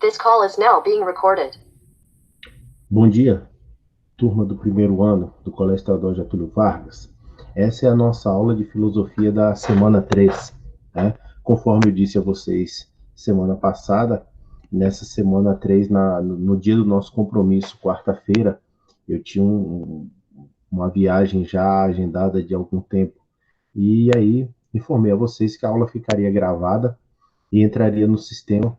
This call is now being recorded. Bom dia, turma do primeiro ano do Colégio Estadual Getúlio Vargas. Essa é a nossa aula de filosofia da semana 3, né? Conforme eu disse a vocês semana passada, nessa semana 3, no dia do nosso compromisso, quarta-feira, eu tinha uma viagem já agendada de algum tempo. E aí informei a vocês que a aula ficaria gravada e entraria no sistema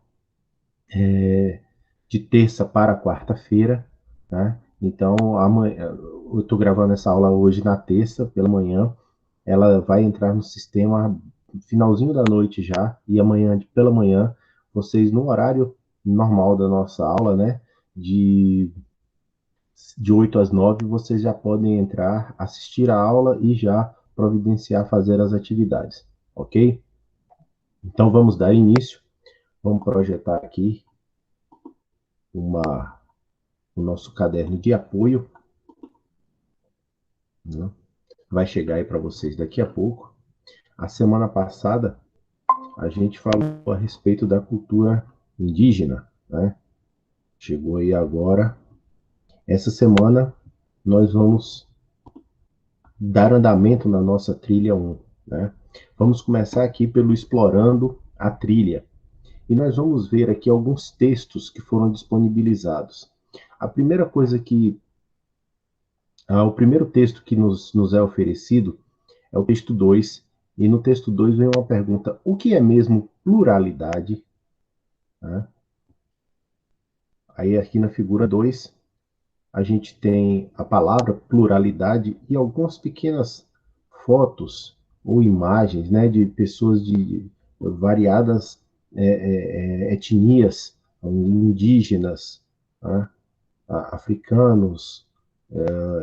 de terça para quarta-feira, né? Então, amanhã, eu estou gravando essa aula hoje na terça, pela manhã. Ela vai entrar no sistema finalzinho da noite já, e amanhã, pela manhã, vocês, no horário normal da nossa aula, né? De 8 às 9, vocês já podem entrar, assistir a aula e já providenciar fazer as atividades, ok? Então, vamos dar início. Vamos projetar aqui o nosso caderno de apoio, né? Vai chegar aí para vocês daqui a pouco. A semana passada, a gente falou a respeito da cultura indígena, né? Chegou aí agora. Essa semana, nós vamos dar andamento na nossa trilha 1, né? Vamos começar aqui pelo Explorando a Trilha. E nós vamos ver aqui alguns textos que foram disponibilizados. A primeira coisa que... o primeiro texto que nos é oferecido é o texto 2, e no texto 2 vem uma pergunta: o que é mesmo pluralidade? Né? Aí aqui na figura 2, a gente tem a palavra pluralidade e algumas pequenas fotos ou imagens, né, de pessoas de variadas etnias, indígenas, né, africanos,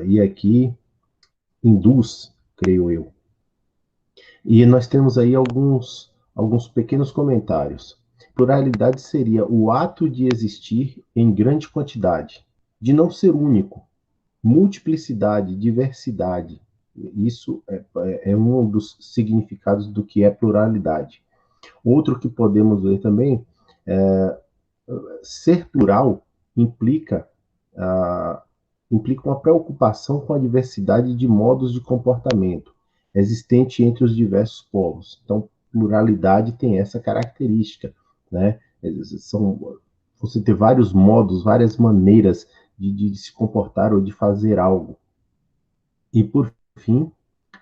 e aqui hindus, creio eu. E nós temos aí alguns pequenos comentários. Pluralidade seria o ato de existir em grande quantidade, de não ser único, multiplicidade, diversidade. Isso é um dos significados do que é pluralidade. Outro que podemos ver também é ser plural implica ah, implica uma preocupação com a diversidade de modos de comportamento existente entre os diversos povos. Então, pluralidade tem essa característica, né? Você ter vários modos, várias maneiras de se comportar ou de fazer algo. E, por fim,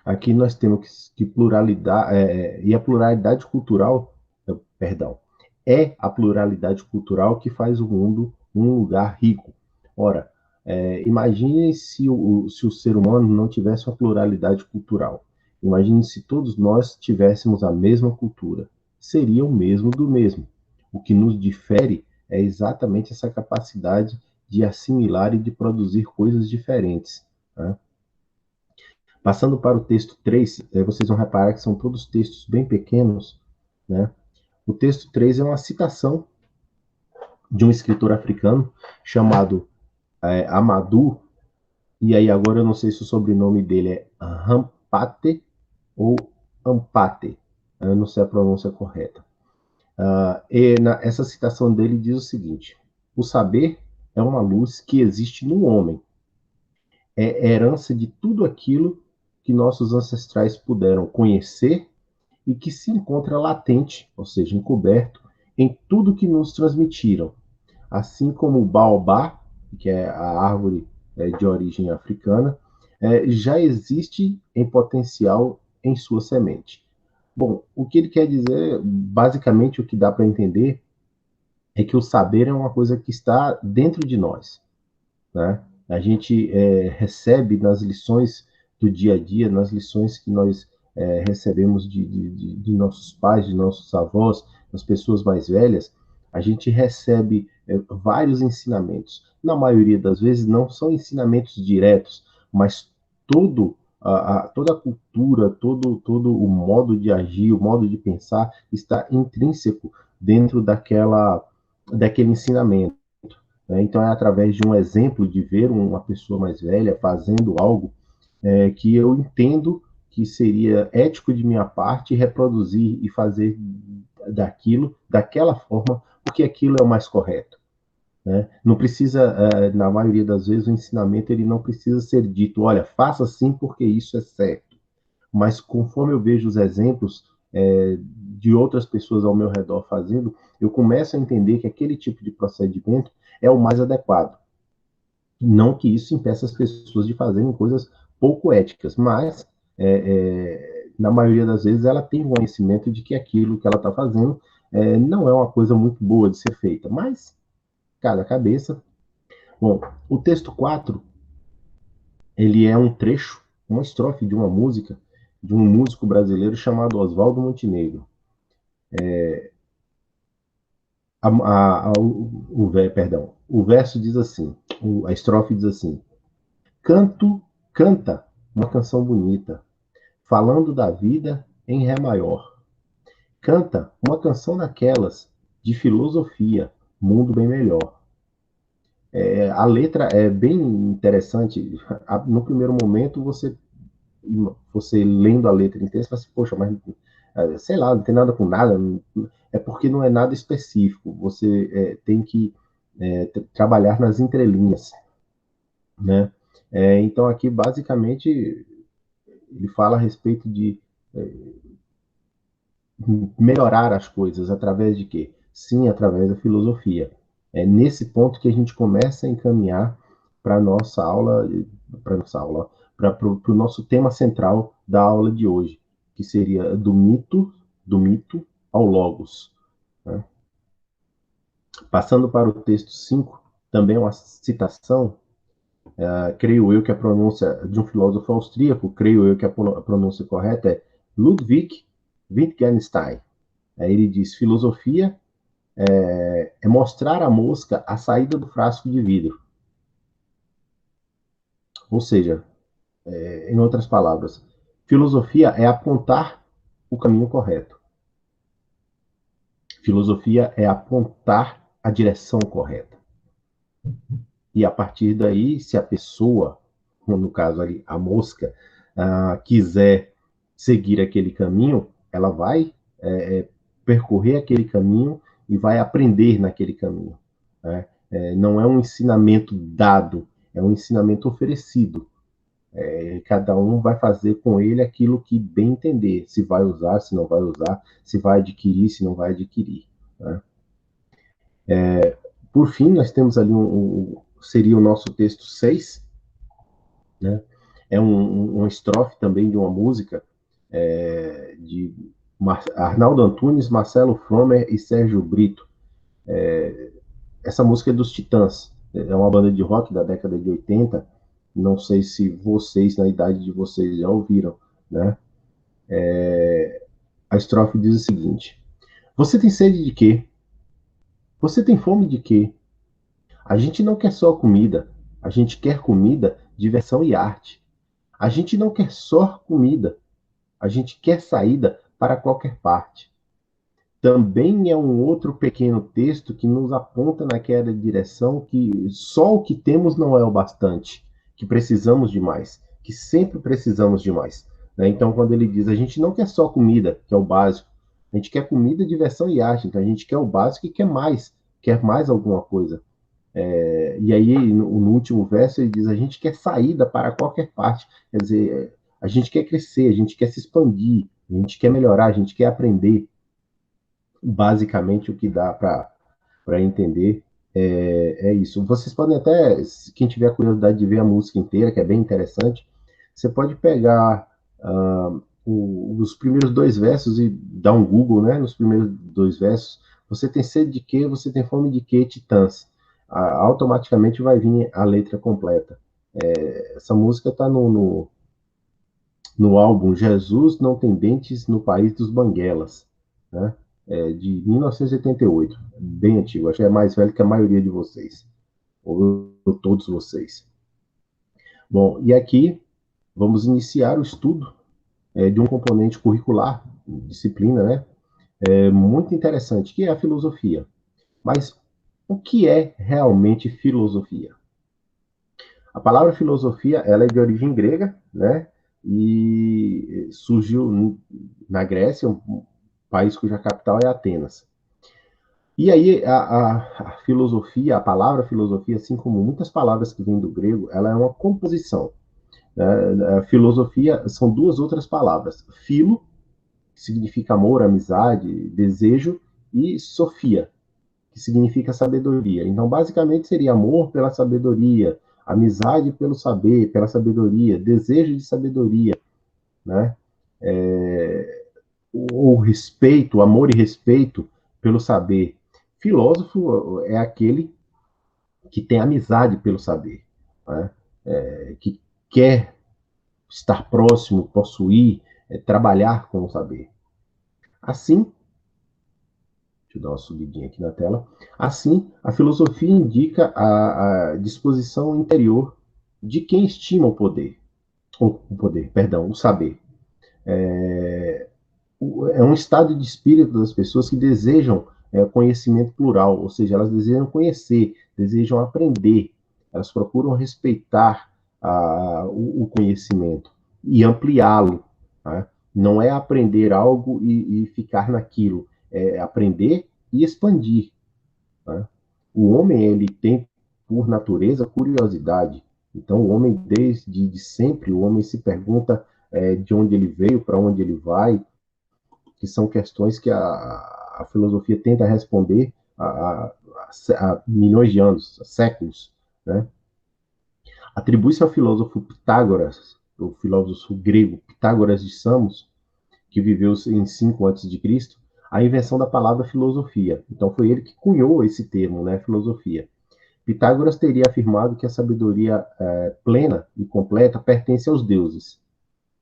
aqui nós temos que pluralidade, e a pluralidade cultural, perdão, é a pluralidade cultural que faz o mundo um lugar rico. Ora, imagine se o ser humano não tivesse uma pluralidade cultural. Imagine se todos nós tivéssemos a mesma cultura. Seria o mesmo do mesmo. O que nos difere é exatamente essa capacidade de assimilar e de produzir coisas diferentes, né? Passando para o texto 3, vocês vão reparar que são todos textos bem pequenos, né? O texto 3 é uma citação de um escritor africano chamado Amadou, e aí agora eu não sei se o sobrenome dele é Rampate ou Ampate, eu não sei a pronúncia correta. Essa citação dele diz o seguinte: o saber é uma luz que existe no homem, é herança de tudo aquilo que nossos ancestrais puderam conhecer e que se encontra latente, ou seja, encoberto, em tudo que nos transmitiram. Assim como o baobá, que é a árvore de origem africana, já existe em potencial em sua semente. Bom, o que ele quer dizer, basicamente o que dá para entender, é que o saber é uma coisa que está dentro de nós, né? A gente recebe nas lições do dia a dia, nas lições que nós recebemos de nossos pais, de nossos avós, das pessoas mais velhas, a gente recebe vários ensinamentos. Na maioria das vezes não são ensinamentos diretos, mas toda a cultura, todo o modo de agir, o modo de pensar está intrínseco dentro daquele ensinamento. Então, é através de um exemplo, de ver uma pessoa mais velha fazendo algo que eu entendo que seria ético de minha parte reproduzir e fazer daquela forma, porque aquilo é o mais correto. Né? Não precisa, na maioria das vezes, o ensinamento ele não precisa ser dito, olha, faça assim porque isso é certo. Mas conforme eu vejo os exemplos de outras pessoas ao meu redor fazendo, eu começo a entender que aquele tipo de procedimento é o mais adequado. Não que isso impeça as pessoas de fazerem coisas pouco éticas, mas na maioria das vezes ela tem conhecimento de que aquilo que ela está fazendo não é uma coisa muito boa de ser feita, mas cada cabeça. Bom, o texto 4 ele é um trecho, uma estrofe de uma música de um músico brasileiro chamado Oswaldo Montenegro. O verso diz assim, a estrofe diz assim: Canto, canta uma canção bonita, falando da vida em ré maior. Canta uma canção daquelas de filosofia, mundo bem melhor. A letra é bem interessante. No primeiro momento, você lendo a letra inteira, você fala assim, poxa, mas sei lá, não tem nada com nada. É porque não é nada específico. Você tem que trabalhar nas entrelinhas, né? Então aqui basicamente ele fala a respeito de melhorar as coisas através de quê? Sim, através da filosofia. É nesse ponto que a gente começa a encaminhar para nossa aula, para o nosso tema central da aula de hoje, que seria do mito ao logos. Né? Passando para o texto 5, também uma citação, creio eu que a pronúncia de um filósofo austríaco, creio eu que a pronúncia correta é Ludwig Wittgenstein. Ele diz: filosofia é mostrar à mosca a saída do frasco de vidro. Ou seja, em outras palavras, filosofia é apontar o caminho correto. Filosofia é apontar a direção correta. E a partir daí, se a pessoa, no caso ali, a mosca, quiser seguir aquele caminho, ela vai percorrer aquele caminho e vai aprender naquele caminho. Né? Não é um ensinamento dado, é um ensinamento oferecido. Cada um vai fazer com ele aquilo que bem entender, se vai usar, se não vai usar, se vai adquirir, se não vai adquirir. Né? Por fim, nós temos ali seria o nosso texto 6, né? É uma estrofe também de uma música de Arnaldo Antunes, Marcelo Fromer e Sérgio Brito. Essa música é dos Titãs, é uma banda de rock da década de 80. Não sei se vocês, na idade de vocês, já ouviram, né? A estrofe diz o seguinte: Você tem sede de quê? Você tem fome de quê? A gente não quer só comida, a gente quer comida, diversão e arte. A gente não quer só comida, a gente quer saída para qualquer parte. Também é um outro pequeno texto que nos aponta naquela direção que só o que temos não é o bastante, que precisamos de mais, que sempre precisamos de mais. Né? Então, quando ele diz, a gente não quer só comida, que é o básico, a gente quer comida, diversão e arte, então a gente quer o básico e quer mais alguma coisa. E aí, no último verso, ele diz, a gente quer saída para qualquer parte, quer dizer, a gente quer crescer, a gente quer se expandir, a gente quer melhorar, a gente quer aprender. Basicamente, o que dá para entender isso. Vocês podem até, quem tiver curiosidade de ver a música inteira, que é bem interessante, você pode pegar os primeiros dois versos e dar um Google, né? Nos primeiros dois versos, você tem sede de quê? Você tem fome de quê? Titãs. Automaticamente vai vir a letra completa. Essa música está no álbum Jesus Não Tem Dentes no País dos Banguelas, né? De 1988, bem antigo, acho que é mais velho que a maioria de vocês, ou todos vocês. Bom, e aqui vamos iniciar o estudo de um componente curricular, disciplina, né? Muito interessante, que é a filosofia. Mas o que é realmente filosofia? A palavra filosofia, ela é de origem grega, né? E surgiu na Grécia, um país cuja capital é Atenas. E aí a filosofia, a palavra filosofia, assim como muitas palavras que vêm do grego, ela é uma composição. Né? A filosofia são duas outras palavras: filo, que significa amor, amizade, desejo, e sofia, que significa sabedoria. Então, basicamente, seria amor pela sabedoria, amizade pelo saber, pela sabedoria, desejo de sabedoria, né? O respeito, amor e respeito pelo saber. Filósofo é aquele que tem amizade pelo saber, né? Que quer estar próximo, possuir, trabalhar com o saber. Assim, deixa eu dar uma subidinha aqui na tela. Assim, a filosofia indica a disposição interior de quem estima o poder, perdão, o saber. É um estado de espírito das pessoas que desejam conhecimento plural, ou seja, elas desejam conhecer, desejam aprender, elas procuram respeitar o conhecimento e ampliá-lo. Tá? Não é aprender algo e ficar naquilo, é aprender e expandir. Tá? O homem ele tem por natureza curiosidade. Então o homem desde de sempre o homem se pergunta de onde ele veio, para onde ele vai, que são questões que a filosofia tenta responder há milhões de anos, há séculos. Né? Atribui-se ao filósofo Pitágoras, o filósofo grego Pitágoras de Samos, que viveu em 5 a.C., a invenção da palavra filosofia. Então foi ele que cunhou esse termo, né, filosofia. Pitágoras teria afirmado que a sabedoria plena e completa pertence aos deuses.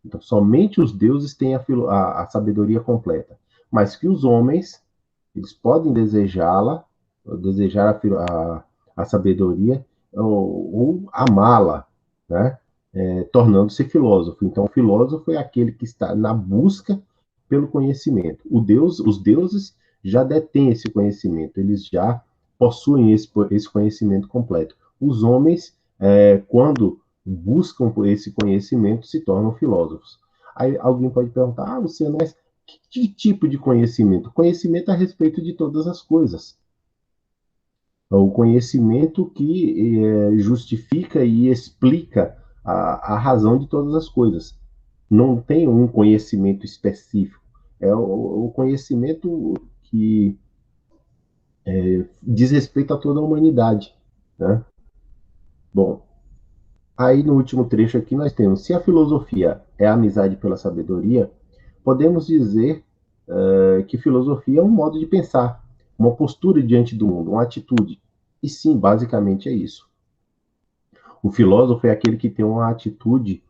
Então, somente os deuses têm a sabedoria completa, mas que os homens, eles podem desejá-la, desejar a sabedoria ou amá-la, né? Tornando-se filósofo. Então, o filósofo é aquele que está na busca pelo conhecimento. Os deuses já detêm esse conhecimento, eles já possuem esse conhecimento completo. Os homens, quando buscam por esse conhecimento, se tornam filósofos. Aí alguém pode perguntar, Luciano, mas que tipo de conhecimento? Conhecimento a respeito de todas as coisas. O conhecimento que justifica e explica a razão de todas as coisas. Não tem um conhecimento específico. É o conhecimento que diz respeito a toda a humanidade. Né? Bom, aí no último trecho aqui nós temos: se a filosofia é a amizade pela sabedoria, podemos dizer que filosofia é um modo de pensar, uma postura diante do mundo, uma atitude. E sim, basicamente é isso. O filósofo é aquele que tem uma atitude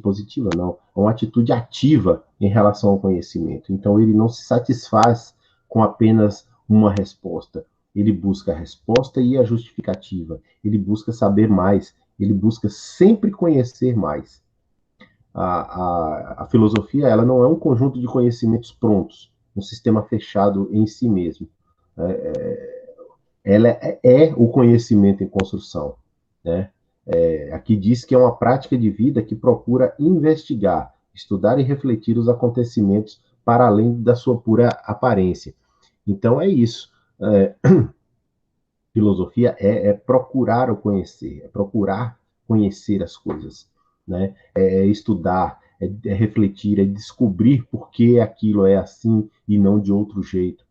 positiva, não, uma atitude ativa em relação ao conhecimento. Então ele não se satisfaz com apenas uma resposta. Ele busca a resposta e a justificativa. Ele busca saber mais. Ele busca sempre conhecer mais. A filosofia ela não é um conjunto de conhecimentos prontos, um sistema fechado em si mesmo. Ela é o conhecimento em construção. Né? Aqui diz que é uma prática de vida que procura investigar, estudar e refletir os acontecimentos para além da sua pura aparência. Então é isso. Filosofia procurar o conhecer, é procurar conhecer as coisas, né? É estudar, é refletir, é descobrir por que aquilo é assim e não de outro jeito.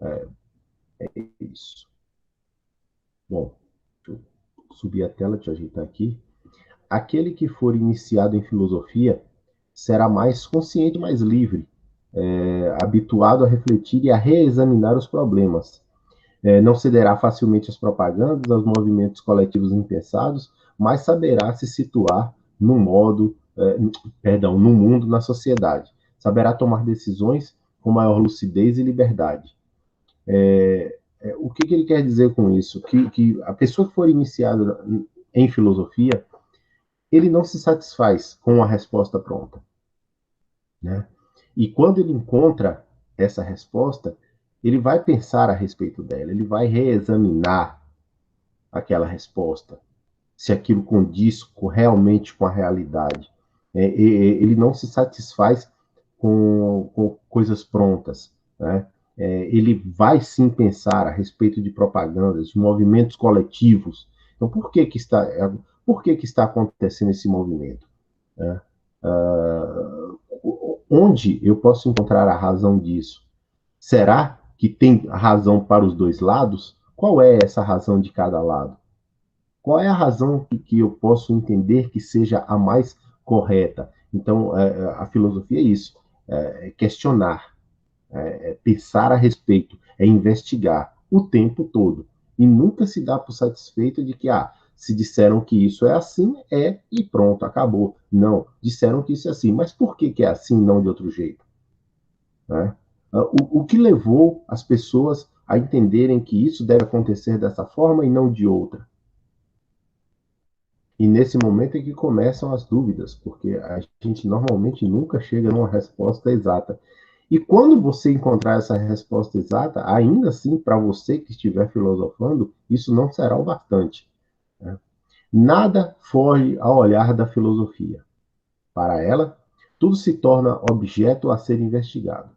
É isso. Bom, deixa eu subir a tela, deixa eu ajeitar aqui. Aquele que for iniciado em filosofia será mais consciente, mais livre, habituado a refletir e a reexaminar os problemas. Não cederá facilmente às propagandas, aos movimentos coletivos impensados, mas saberá se situar no modo, no mundo, na sociedade. Saberá tomar decisões com maior lucidez e liberdade. O que ele quer dizer com isso? Que a pessoa que for iniciada em filosofia, ele não se satisfaz com a resposta pronta, né? E quando ele encontra essa resposta, ele vai pensar a respeito dela, ele vai reexaminar aquela resposta, se aquilo condiz realmente com a realidade. Ele não se satisfaz com coisas prontas, né? ele vai sim pensar a respeito de propagandas, de movimentos coletivos. Então, por que está acontecendo esse movimento? Né? Onde eu posso encontrar a razão disso? Será que tem razão para os dois lados? Qual é essa razão de cada lado? Qual é a razão que eu posso entender que seja a mais correta? Então, a filosofia é isso, é questionar, pensar a respeito, é investigar o tempo todo. E nunca se dá por satisfeito de que, se disseram que isso é assim, e pronto, acabou. Não, disseram que isso é assim, mas por que é assim, não de outro jeito? Né? O que levou as pessoas a entenderem que isso deve acontecer dessa forma e não de outra? E nesse momento é que começam as dúvidas, porque a gente normalmente nunca chega numa resposta exata. E quando você encontrar essa resposta exata, ainda assim, para você que estiver filosofando, isso não será o bastante. Né? Nada foge ao olhar da filosofia. Para ela, tudo se torna objeto a ser investigado.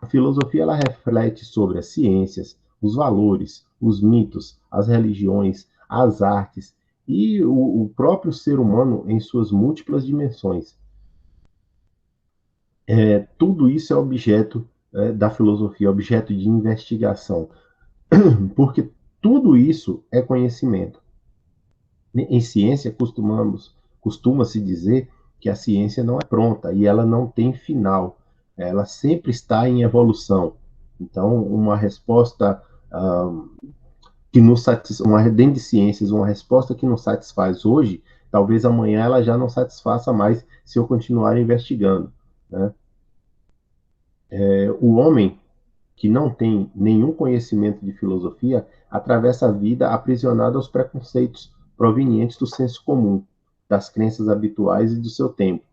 A filosofia ela reflete sobre as ciências, os valores, os mitos, as religiões, as artes e o próprio ser humano em suas múltiplas dimensões. Tudo isso é objeto da filosofia, objeto de investigação, porque tudo isso é conhecimento. Em ciência, costuma-se dizer que a ciência não é pronta e ela não tem final. Ela sempre está em evolução. Então, uma resposta que nos satisfaz, dentro de ciências, uma resposta que nos satisfaz hoje, talvez amanhã ela já não satisfaça mais se eu continuar investigando. Né? O homem que não tem nenhum conhecimento de filosofia atravessa a vida aprisionado aos preconceitos provenientes do senso comum, das crenças habituais e do seu tempo.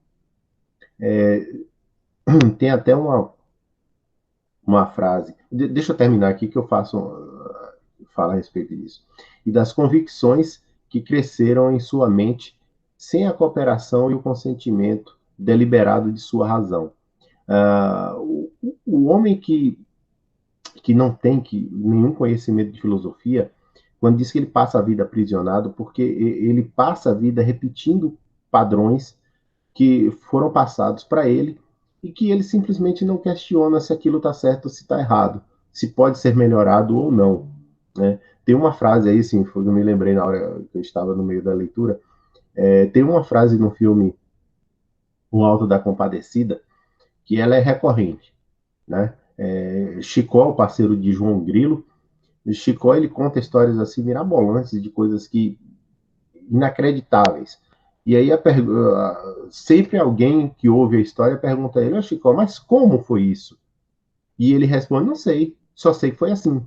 Tem até uma frase, deixa eu terminar aqui que eu falo a respeito disso, e das convicções que cresceram em sua mente sem a cooperação e o consentimento deliberado de sua razão. O homem que não tem nenhum conhecimento de filosofia, quando diz que ele passa a vida aprisionado, porque ele passa a vida repetindo padrões que foram passados para ele e que ele simplesmente não questiona se aquilo está certo ou se está errado, se pode ser melhorado ou não. Né? Tem uma frase aí, sim, foi que eu me lembrei na hora que eu estava no meio da leitura, tem uma frase no filme O Alto da Compadecida que ela é recorrente. Né? Chicó, o parceiro de João Grilo, Chicó ele conta histórias assim mirabolantes de coisas que inacreditáveis. E aí sempre alguém que ouve a história pergunta a ele: Chicó, mas como foi isso? E ele responde: não sei, só sei que foi assim.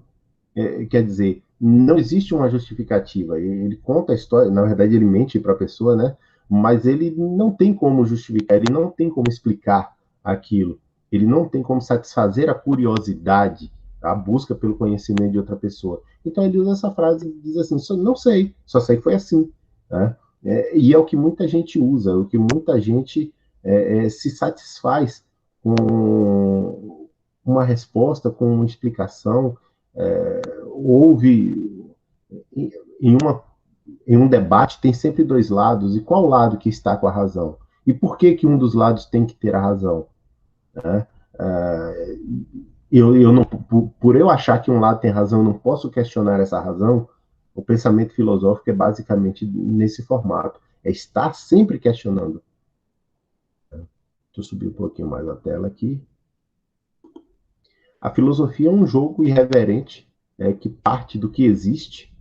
Quer dizer, não existe uma justificativa. Ele conta a história, na verdade ele mente para a pessoa, né? Mas ele não tem como justificar, ele não tem como explicar aquilo. Ele não tem como satisfazer a curiosidade, a busca pelo conhecimento de outra pessoa. Então ele usa essa frase e diz assim: não sei, só sei que foi assim. Né? E é o que muita gente usa, o que muita gente se satisfaz com uma resposta, com uma explicação, houve em, uma, em um debate tem sempre dois lados, e qual lado que está com a razão? E por que um dos lados tem que ter a razão? Né? Eu não, por eu achar que um lado tem razão, eu não posso questionar essa razão. O pensamento filosófico é basicamente nesse formato, é estar sempre questionando. Deixa eu subir um pouquinho mais a tela aqui. A filosofia é um jogo irreverente que parte do que existe,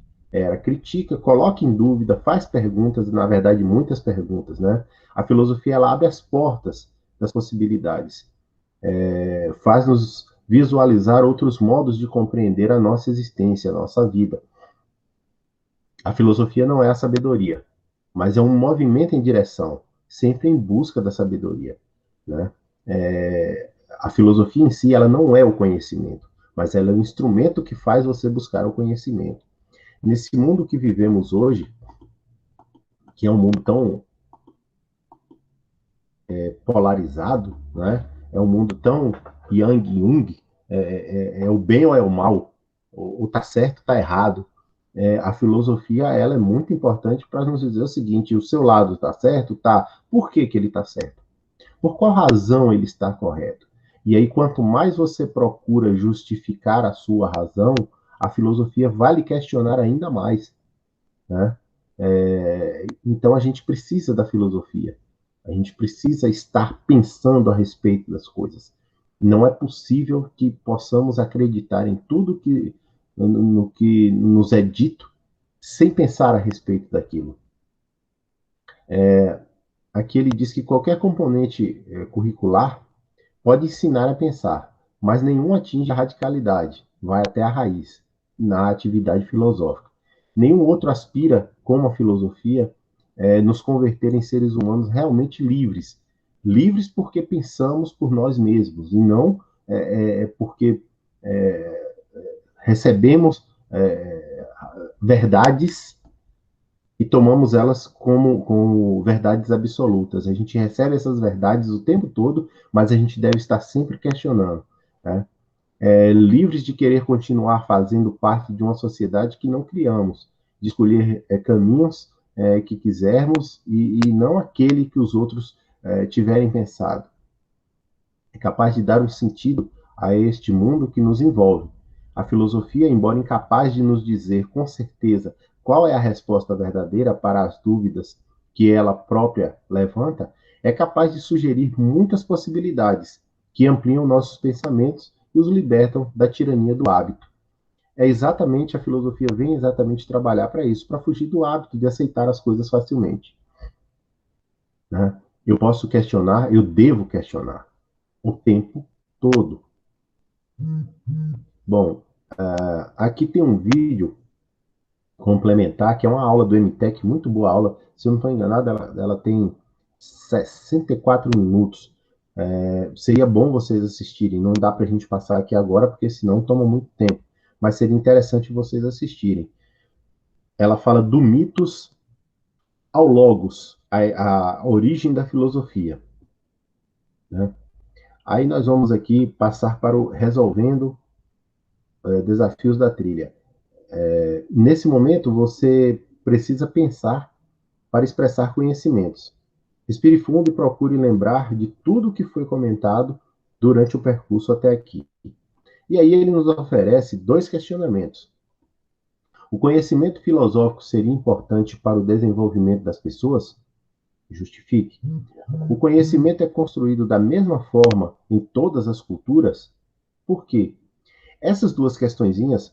critica, coloca em dúvida, faz perguntas, na verdade muitas perguntas, né? A filosofia ela abre as portas das possibilidades, faz-nos visualizar outros modos de compreender a nossa existência, a nossa vida. A filosofia não é a sabedoria, mas é um movimento em direção, sempre em busca da sabedoria, né? A filosofia em si, ela não é o conhecimento, mas ela é o instrumento que faz você buscar o conhecimento. Nesse mundo que vivemos hoje, que é um mundo tão polarizado, né? É um mundo tão yang-yung, é o bem ou é o mal, ou tá certo, tá errado. A filosofia ela é muito importante para nos dizer o seguinte: o seu lado está certo, tá? Por que que ele está certo? Por qual razão ele está correto? E aí, quanto mais você procura justificar a sua razão, a filosofia vai lhe questionar ainda mais, né? Então, a gente precisa da filosofia. A gente precisa estar pensando a respeito das coisas. Não é possível que possamos acreditar em tudo no que nos é dito sem pensar a respeito daquilo. Aqui ele diz que qualquer componente curricular pode ensinar a pensar, mas nenhum atinge a radicalidade, vai até a raiz, na atividade filosófica. Nenhum outro aspira, como a filosofia, nos converter em seres humanos realmente livres. Livres porque pensamos por nós mesmos, e não porque recebemos verdades e tomamos elas como verdades absolutas. A gente recebe essas verdades o tempo todo, mas a gente deve estar sempre questionando, né? Livres de querer continuar fazendo parte de uma sociedade que não criamos, de escolher caminhos que quisermos e não aquele que os outros tiverem pensado. É capaz de dar um sentido a este mundo que nos envolve. A filosofia, embora incapaz de nos dizer com certeza qual é a resposta verdadeira para as dúvidas que ela própria levanta, é capaz de sugerir muitas possibilidades que ampliam nossos pensamentos e os libertam da tirania do hábito. A filosofia vem exatamente trabalhar para isso, para fugir do hábito de aceitar as coisas facilmente, né? Eu posso questionar, eu devo questionar o tempo todo. Bom, aqui tem um vídeo complementar, que é uma aula do MTech, muito boa aula. Se eu não estou enganado, ela tem 64 minutos. Seria bom vocês assistirem. Não dá para a gente passar aqui agora, porque senão toma muito tempo. Mas seria interessante vocês assistirem. Ela fala do mitos ao logos, a origem da filosofia, né? Aí nós vamos aqui passar para o resolvendo desafios da trilha. Nesse momento, você precisa pensar para expressar conhecimentos. Respire fundo e procure lembrar de tudo que foi comentado durante o percurso até aqui. E aí ele nos oferece dois questionamentos. O conhecimento filosófico seria importante para o desenvolvimento das pessoas? Justifique. O conhecimento é construído da mesma forma em todas as culturas? Por quê? Essas duas questõezinhas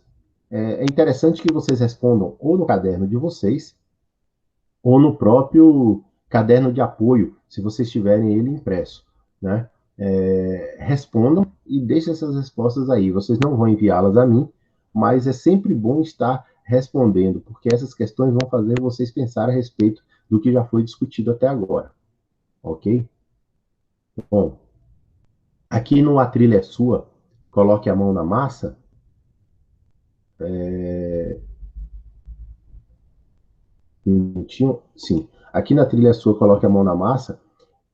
é interessante que vocês respondam ou no caderno de vocês ou no próprio caderno de apoio, se vocês tiverem ele impresso, né? Respondam e deixem essas respostas aí. Vocês não vão enviá-las a mim, mas é sempre bom estar respondendo, porque essas questões vão fazer vocês pensar a respeito do que já foi discutido até agora, ok? Bom, aqui no A Trilha é Sua, coloque a mão na massa. Sim, aqui na Trilha é Sua, coloque a mão na massa.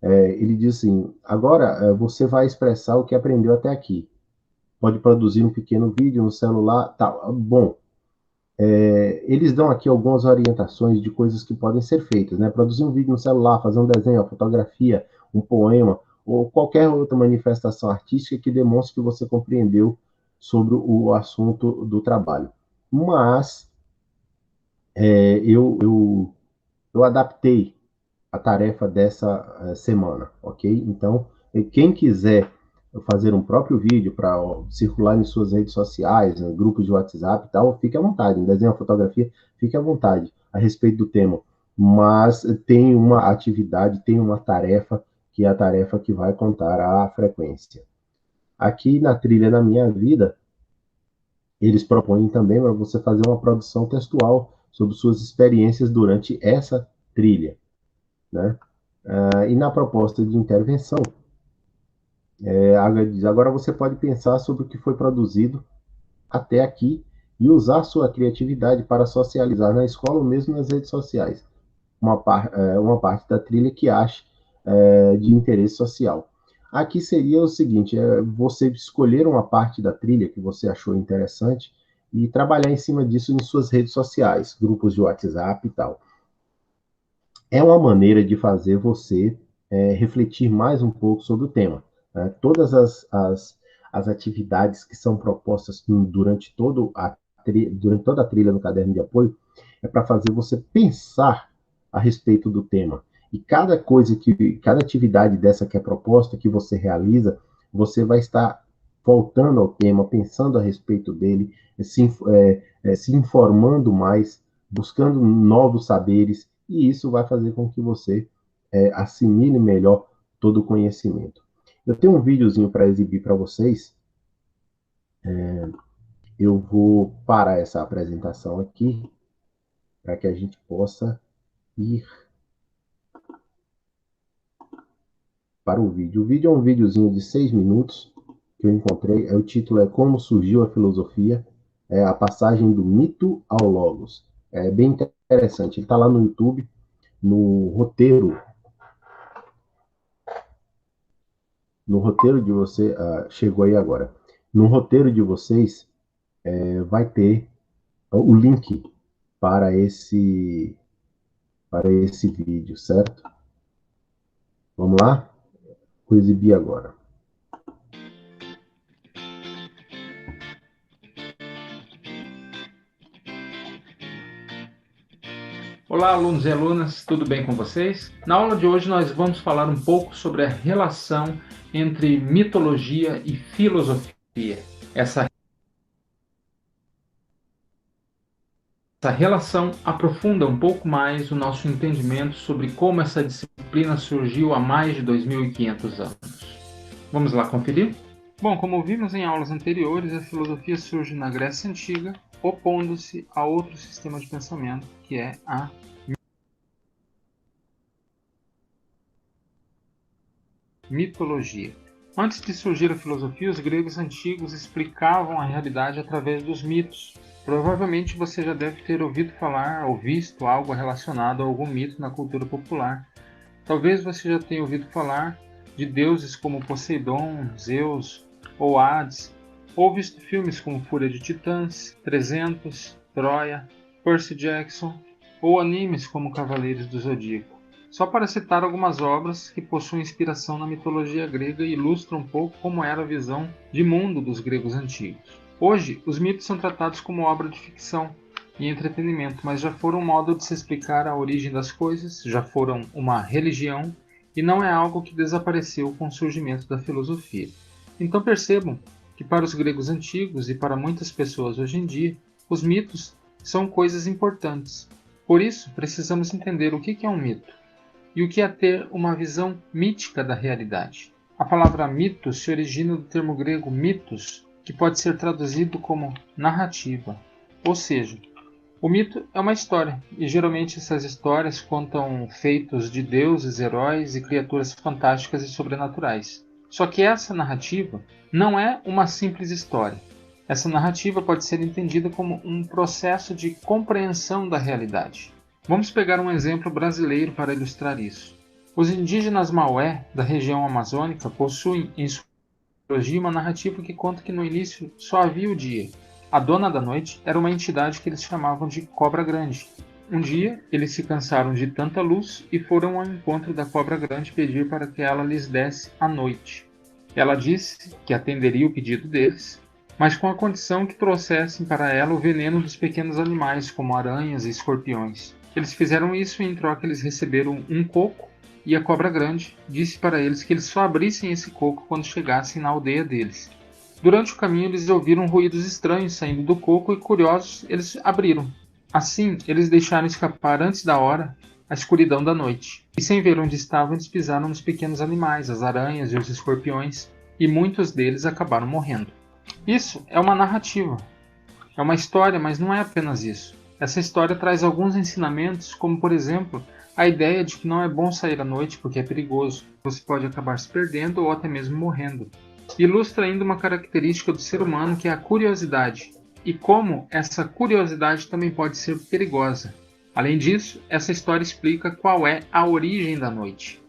Ele diz assim: agora você vai expressar o que aprendeu até aqui. Pode produzir um pequeno vídeo no celular, tá? Bom, eles dão aqui algumas orientações de coisas que podem ser feitas, né? Produzir um vídeo no celular, fazer um desenho, uma fotografia, um poema ou qualquer outra manifestação artística que demonstre que você compreendeu sobre o assunto do trabalho. Mas eu adaptei a tarefa dessa semana, ok? Então, quem quiser fazer um próprio vídeo para circular em suas redes sociais, em grupos de WhatsApp e tal, fique à vontade. Em desenho, fotografia, fique à vontade a respeito do tema. Mas tem uma atividade, tem uma tarefa, que é a tarefa que vai contar a frequência. Aqui na Trilha na Minha Vida, eles propõem também para você fazer uma produção textual sobre suas experiências durante essa trilha, né? E na proposta de intervenção, agora você pode pensar sobre o que foi produzido até aqui e usar sua criatividade para socializar na escola ou mesmo nas redes sociais. Uma parte da trilha que ache de interesse social. Aqui seria o seguinte: você escolher uma parte da trilha que você achou interessante e trabalhar em cima disso em suas redes sociais, grupos de WhatsApp e tal. É uma maneira de fazer você refletir mais um pouco sobre o tema. Né? Todas as atividades que são propostas durante toda a trilha no caderno de apoio é para fazer você pensar a respeito do tema. E cada atividade dessa que é proposta, que você realiza, você vai estar voltando ao tema, pensando a respeito dele, se informando mais, buscando novos saberes, e isso vai fazer com que você assimile melhor todo o conhecimento. Eu tenho um videozinho para exibir para vocês. Eu vou parar essa apresentação aqui para que a gente possa ir para o vídeo. O vídeo é um videozinho de 6 minutos que eu encontrei. O título é Como Surgiu a Filosofia, a passagem do mito ao logos. É bem interessante. Ele está lá no YouTube, no roteiro. No roteiro de você, chegou aí agora. No roteiro de vocês vai ter o link para esse vídeo, certo? Vamos lá? Vou exibir agora. Olá, alunos e alunas, tudo bem com vocês? Na aula de hoje nós vamos falar um pouco sobre a relação entre mitologia e filosofia. Essa relação aprofunda um pouco mais o nosso entendimento sobre como essa disciplina surgiu há mais de 2.500 anos. Vamos lá conferir? Bom, como vimos em aulas anteriores, a filosofia surge na Grécia Antiga, opondo-se a outro sistema de pensamento, que é a mitologia. Antes de surgir a filosofia, os gregos antigos explicavam a realidade através dos mitos. Provavelmente você já deve ter ouvido falar ou visto algo relacionado a algum mito na cultura popular. Talvez você já tenha ouvido falar de deuses como Poseidon, Zeus ou Hades, ou visto filmes como Fúria de Titãs, 300, Troia, Percy Jackson, ou animes como Cavaleiros do Zodíaco. Só para citar algumas obras que possuem inspiração na mitologia grega e ilustram um pouco como era a visão de mundo dos gregos antigos. Hoje, os mitos são tratados como obra de ficção e entretenimento, mas já foram um modo de se explicar a origem das coisas, já foram uma religião e não é algo que desapareceu com o surgimento da filosofia. Então percebam que para os gregos antigos e para muitas pessoas hoje em dia, os mitos são coisas importantes. Por isso, precisamos entender o que é um mito e o que é ter uma visão mítica da realidade. A palavra mito se origina do termo grego mitos, que pode ser traduzido como narrativa, ou seja, o mito é uma história, e geralmente essas histórias contam feitos de deuses, heróis e criaturas fantásticas e sobrenaturais. Só que essa narrativa não é uma simples história. Essa narrativa pode ser entendida como um processo de compreensão da realidade. Vamos pegar um exemplo brasileiro para ilustrar isso. Os indígenas Maué, da região amazônica, possuem em sua mitologia uma narrativa que conta que no início só havia o dia. A dona da noite era uma entidade que eles chamavam de Cobra Grande. Um dia, eles se cansaram de tanta luz e foram ao encontro da Cobra Grande pedir para que ela lhes desse a noite. Ela disse que atenderia o pedido deles, mas com a condição que trouxessem para ela o veneno dos pequenos animais, como aranhas e escorpiões. Eles fizeram isso e em troca eles receberam um coco, e a Cobra Grande disse para eles que eles só abrissem esse coco quando chegassem na aldeia deles. Durante o caminho eles ouviram ruídos estranhos saindo do coco e, curiosos, eles abriram. Assim, eles deixaram escapar antes da hora a escuridão da noite. E sem ver onde estavam, eles pisaram nos pequenos animais, as aranhas e os escorpiões, e muitos deles acabaram morrendo. Isso é uma narrativa. É uma história, mas não é apenas isso. Essa história traz alguns ensinamentos, como por exemplo, a ideia de que não é bom sair à noite porque é perigoso. Você pode acabar se perdendo ou até mesmo morrendo. Ilustra ainda uma característica do ser humano que é a curiosidade, e como essa curiosidade também pode ser perigosa. Além disso, essa história explica qual é a origem da noite.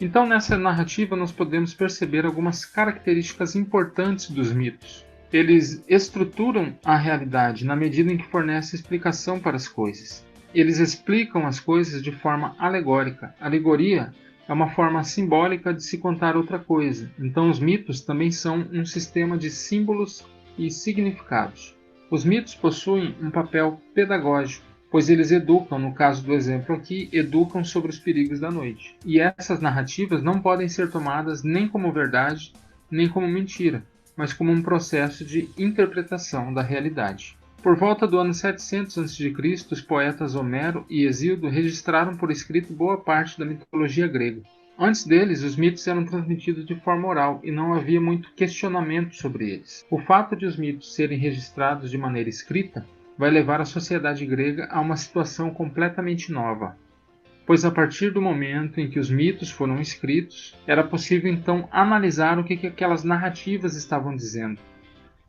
Então, nessa narrativa, nós podemos perceber algumas características importantes dos mitos. Eles estruturam a realidade na medida em que fornecem explicação para as coisas. Eles explicam as coisas de forma alegórica. Alegoria é uma forma simbólica de se contar outra coisa. Então, os mitos também são um sistema de símbolos e significados. Os mitos possuem um papel pedagógico, pois eles educam, no caso do exemplo aqui, educam sobre os perigos da noite. E essas narrativas não podem ser tomadas nem como verdade, nem como mentira, mas como um processo de interpretação da realidade. Por volta do ano 700 a.C., os poetas Homero e Hesíodo registraram por escrito boa parte da mitologia grega. Antes deles, os mitos eram transmitidos de forma oral e não havia muito questionamento sobre eles. O fato de os mitos serem registrados de maneira escrita vai levar a sociedade grega a uma situação completamente nova, pois a partir do momento em que os mitos foram escritos, era possível então analisar o que aquelas narrativas estavam dizendo.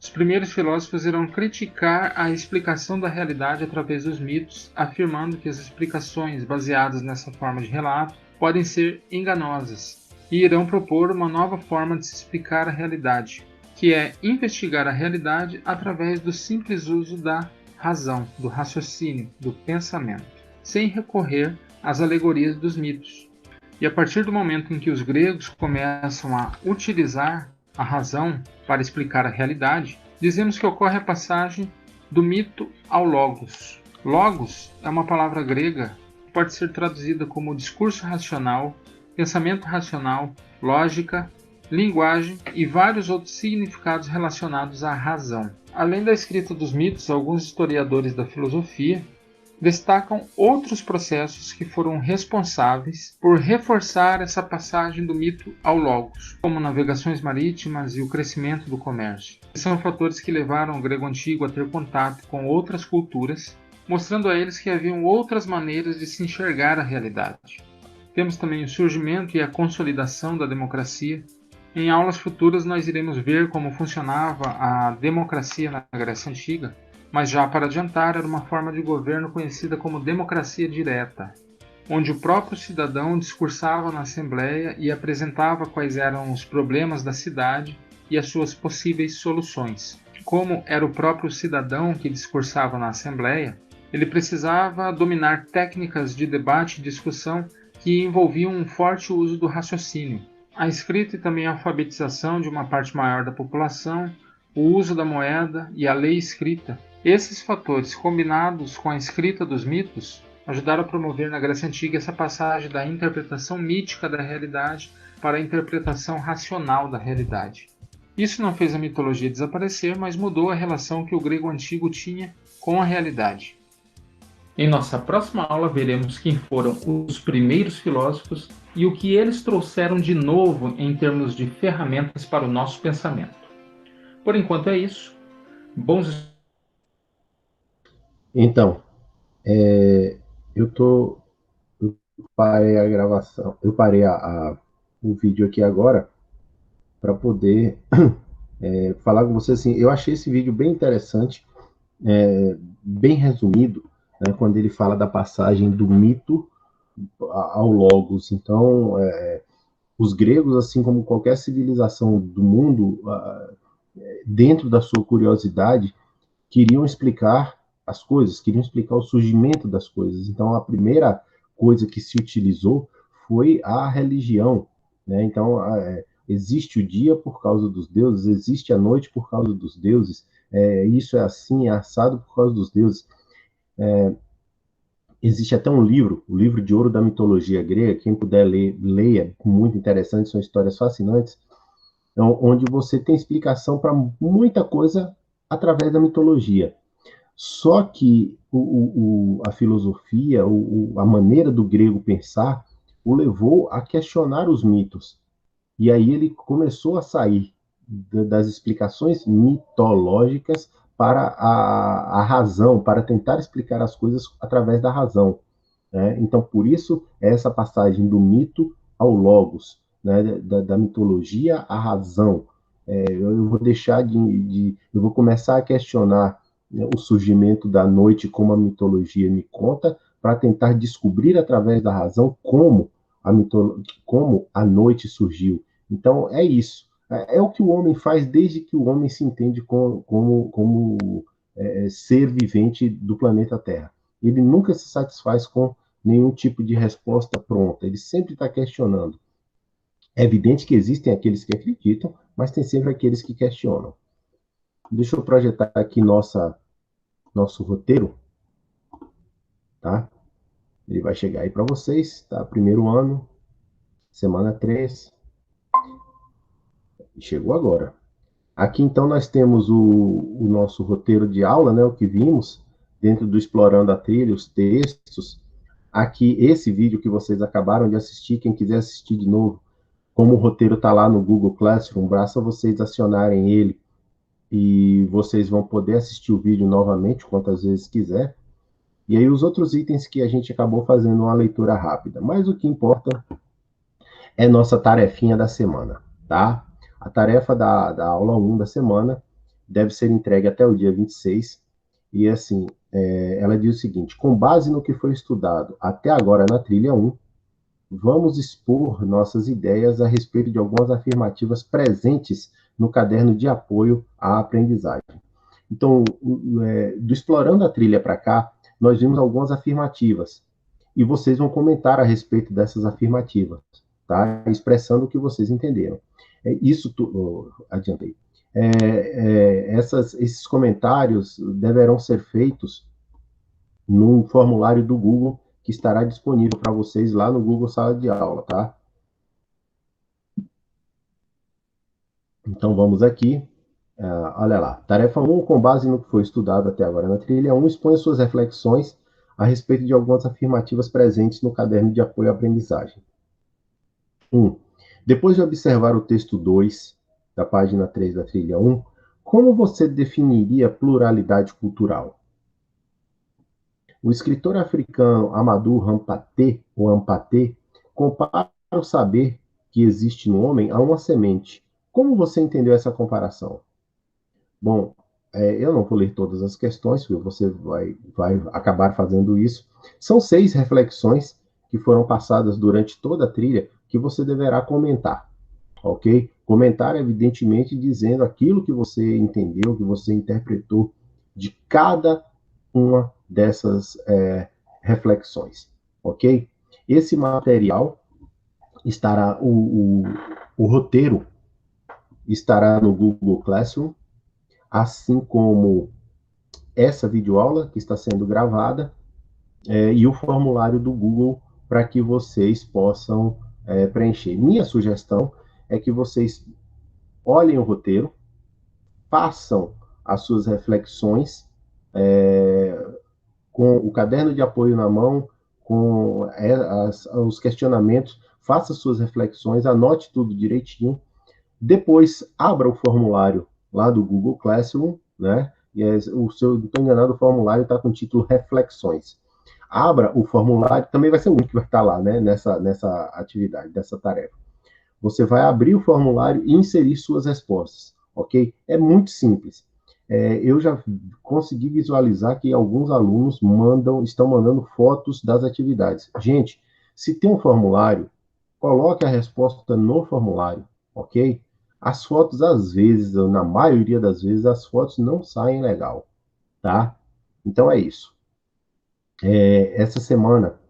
Os primeiros filósofos irão criticar a explicação da realidade através dos mitos, afirmando que as explicações baseadas nessa forma de relato podem ser enganosas, e irão propor uma nova forma de se explicar a realidade, que é investigar a realidade através do simples uso da razão, do raciocínio, do pensamento, sem recorrer às alegorias dos mitos. E a partir do momento em que os gregos começam a utilizar a razão para explicar a realidade, dizemos que ocorre a passagem do mito ao logos. Logos é uma palavra grega que pode ser traduzida como discurso racional, pensamento racional, lógica, linguagem e vários outros significados relacionados à razão. Além da escrita dos mitos, alguns historiadores da filosofia destacam outros processos que foram responsáveis por reforçar essa passagem do mito ao logos, como navegações marítimas e o crescimento do comércio. São fatores que levaram o grego antigo a ter contato com outras culturas, mostrando a eles que haviam outras maneiras de se enxergar a realidade. Temos também o surgimento e a consolidação da democracia. Em aulas futuras nós iremos ver como funcionava a democracia na Grécia Antiga, mas já para adiantar, era uma forma de governo conhecida como democracia direta, onde o próprio cidadão discursava na Assembleia e apresentava quais eram os problemas da cidade e as suas possíveis soluções. Como era o próprio cidadão que discursava na Assembleia, ele precisava dominar técnicas de debate e discussão que envolviam um forte uso do raciocínio. A escrita e também a alfabetização de uma parte maior da população, o uso da moeda e a lei escrita. Esses fatores, combinados com a escrita dos mitos, ajudaram a promover na Grécia Antiga essa passagem da interpretação mítica da realidade para a interpretação racional da realidade. Isso não fez a mitologia desaparecer, mas mudou a relação que o grego antigo tinha com a realidade. Em nossa próxima aula veremos quem foram os primeiros filósofos e o que eles trouxeram de novo em termos de ferramentas para o nosso pensamento. Por enquanto é isso. Bons. Então, eu parei a gravação, eu parei o vídeo aqui agora para poder falar com você assim. Eu achei esse vídeo bem interessante, bem resumido, né, quando ele fala da passagem do mito ao logos. Então, os gregos, assim como qualquer civilização do mundo, dentro da sua curiosidade, queriam explicar as coisas, queriam explicar o surgimento das coisas. Então, a primeira coisa que se utilizou foi a religião, né? Então, existe o dia por causa dos deuses, existe a noite por causa dos deuses, isso é assim, é assado por causa dos deuses. Existe até um livro, o livro de ouro da mitologia grega, quem puder ler, leia, muito interessante, são histórias fascinantes, onde você tem explicação para muita coisa através da mitologia. Só que a filosofia, a maneira do grego pensar, o levou a questionar os mitos. E aí ele começou a sair das explicações mitológicas para a razão, para tentar explicar as coisas através da razão. Né? Então, por isso, essa passagem do mito ao logos, né? da mitologia à razão. Eu vou deixar eu vou começar a questionar, né, o surgimento da noite, como a mitologia me conta, para tentar descobrir através da razão como como a noite surgiu. Então, é isso. É o que o homem faz desde que o homem se entende como ser vivente do planeta Terra. Ele nunca se satisfaz com nenhum tipo de resposta pronta. Ele sempre está questionando. É evidente que existem aqueles que acreditam, mas tem sempre aqueles que questionam. Deixa eu projetar aqui nosso roteiro, tá? Ele vai chegar aí para vocês, tá? Primeiro ano, semana 3. Chegou agora. Aqui então nós temos o nosso roteiro de aula, né? O que vimos dentro do Explorando a Trilha, os textos. Aqui, esse vídeo que vocês acabaram de assistir, quem quiser assistir de novo, como o roteiro está lá no Google Classroom, basta vocês acionarem ele e vocês vão poder assistir o vídeo novamente, quantas vezes quiser. E aí os outros itens que a gente acabou fazendo uma leitura rápida. Mas o que importa é nossa tarefinha da semana, tá? A tarefa da aula 1 da semana deve ser entregue até o dia 26. E assim, ela diz o seguinte: com base no que foi estudado até agora na trilha 1, vamos expor nossas ideias a respeito de algumas afirmativas presentes no caderno de apoio à aprendizagem. Então, do Explorando a Trilha para cá, nós vimos algumas afirmativas. E vocês vão comentar a respeito dessas afirmativas, tá? Expressando o que vocês entenderam. Adiantei. Esses comentários deverão ser feitos num formulário do Google que estará disponível para vocês lá no Google Sala de Aula, tá? Então vamos aqui. Olha lá. Tarefa 1, com base no que foi estudado até agora na trilha 1, expõe suas reflexões a respeito de algumas afirmativas presentes no caderno de apoio à aprendizagem. 1. Depois de observar o texto 2, da página 3 da trilha 1, como você definiria pluralidade cultural? O escritor africano Amadou Hampâté compara o saber que existe no homem a uma semente. Como você entendeu essa comparação? Bom, eu não vou ler todas as questões, porque você vai acabar fazendo isso. São 6 reflexões que foram passadas durante toda a trilha que você deverá comentar, ok? Comentar, evidentemente, dizendo aquilo que você entendeu, que você interpretou de cada uma dessas reflexões, ok? Esse material estará, o roteiro estará no Google Classroom, assim como essa videoaula que está sendo gravada e o formulário do Google para que vocês possam preencher. Minha sugestão é que vocês olhem o roteiro, façam as suas reflexões com o caderno de apoio na mão, com os questionamentos, faça suas reflexões, anote tudo direitinho. Depois, abra o formulário lá do Google Classroom, né? E não estou enganado, o formulário está com o título Reflexões. Abra o formulário, também vai ser o único que vai estar lá, né? Nessa atividade, dessa tarefa. Você vai abrir o formulário e inserir suas respostas, ok? É muito simples. Eu já consegui visualizar que alguns alunos estão mandando fotos das atividades. Gente, se tem um formulário, coloque a resposta no formulário, ok? As fotos, às vezes, na maioria das vezes, as fotos não saem legal, tá? Então é isso. Essa semana,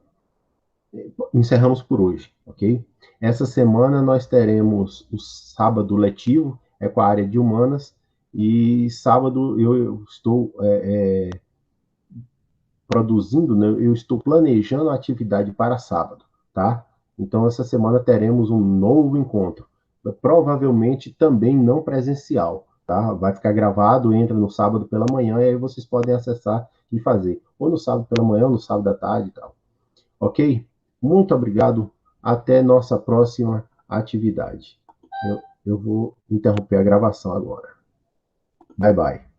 encerramos por hoje, ok? Essa semana nós teremos o sábado letivo, com a área de humanas, e sábado eu estou produzindo, né, eu estou planejando a atividade para sábado, tá? Então, essa semana teremos um novo encontro, provavelmente também não presencial, tá? Vai ficar gravado, entra no sábado pela manhã e aí vocês podem acessar e fazer, ou no sábado pela manhã, ou no sábado à tarde e tal. Ok? Muito obrigado. Até nossa próxima atividade. Eu vou interromper a gravação agora. Bye, bye.